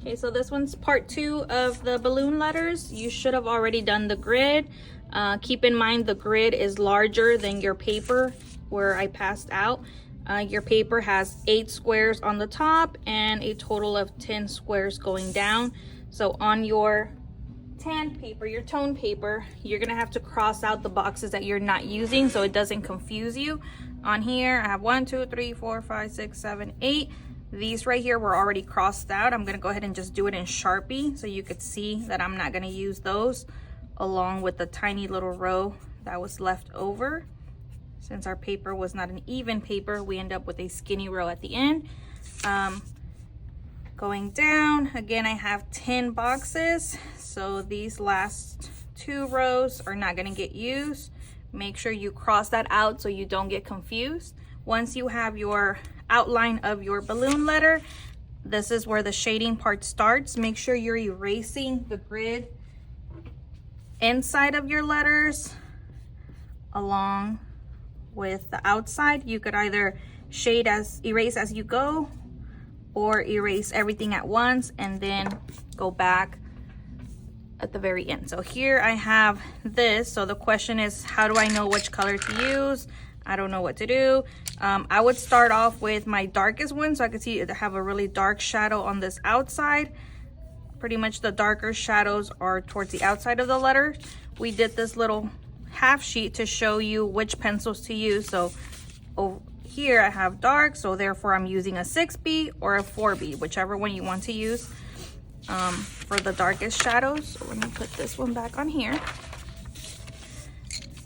Okay, so this one's part 2 of the balloon letters. You should have already done the grid. Keep in mind the grid is larger than your paper where I passed out. Your paper has 8 squares on the top and a total of 10 squares going down. So on your tan paper, your tone paper, you're gonna have to cross out the boxes that you're not using so it doesn't confuse you. On here, I have 1, 2, 3, 4, 5, 6, 7, 8. These right here were already crossed out. I'm gonna go ahead and just do it in Sharpie so you could see that I'm not gonna use those along with the tiny little row that was left over. Since our paper was not an even paper, we end up with a skinny row at the end. Going down, again, I have 10 boxes. So these last 2 rows are not gonna get used. Make sure you cross that out so you don't get confused. Once you have your outline of your balloon letter, this is where the shading part starts. Make sure you're erasing the grid inside of your letters along with the outside. You could either erase as you go or erase everything at once and then go back at the very end. So here I have this. So the question is, how do I know which color to use? I don't know what to do. I would start off with my darkest one so I could see it have a really dark shadow on this outside. Pretty much the darker shadows are towards the outside of the letter. We did this little half sheet to show you which pencils to use. So over here I have dark, so therefore I'm using a 6B or a 4B, whichever one you want to use for the darkest shadows. So let me put this one back on here.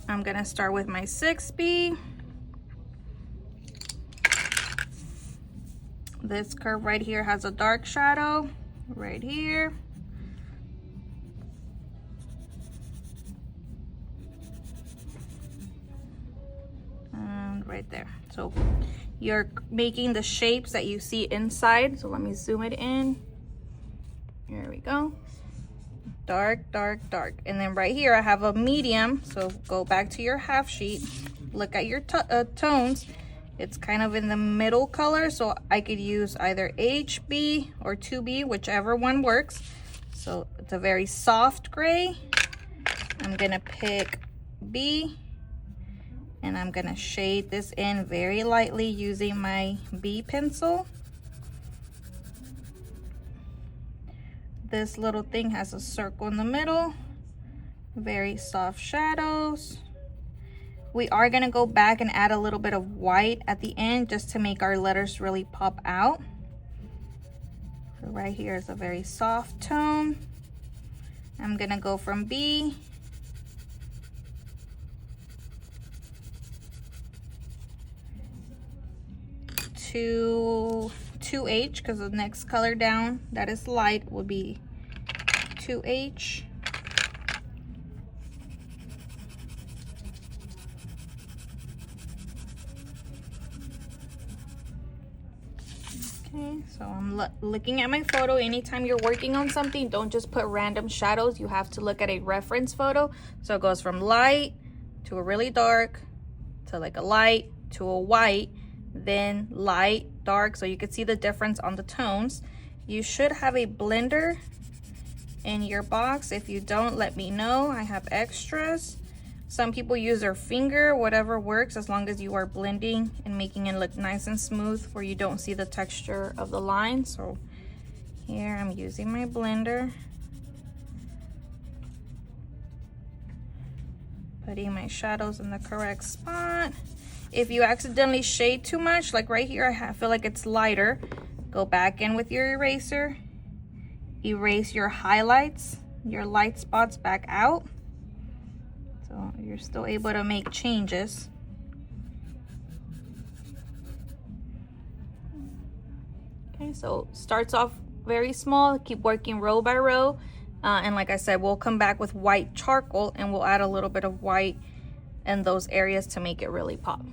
I'm gonna start with my 6B. This curve right here has a dark shadow right here. And right there. So you're making the shapes that you see inside. So let me zoom it in. Here we go. Dark, dark, dark. And then right here I have a medium. So go back to your half sheet. Look at your tones. It's kind of in the middle color, so I could use either HB or 2B, whichever one works. So it's a very soft gray. I'm gonna pick B and I'm gonna shade this in very lightly using my B pencil. This little thing has a circle in the middle. Very soft shadows. We are gonna go back and add a little bit of white at the end just to make our letters really pop out. So right here is a very soft tone. I'm gonna go from B to 2H, because the next color down that is light would be 2H. Okay, so I'm looking at my photo. Anytime you're working on something, don't just put random shadows. You have to look at a reference photo. So it goes from light to a really dark to like a light to a white, then light, dark, so you can see the difference on the tones. You should have a blender in your box. If you don't, let me know. I have extras. Some people use their finger, whatever works, as long as you are blending and making it look nice and smooth where you don't see the texture of the line. So here I'm using my blender, putting my shadows in the correct spot. If you accidentally shade too much, like right here, I feel like it's lighter, go back in with your eraser, erase your highlights, your light spots back out. So you're still able to make changes. Okay, so starts off very small, keep working row by row. And like I said, we'll come back with white charcoal and we'll add a little bit of white in those areas to make it really pop.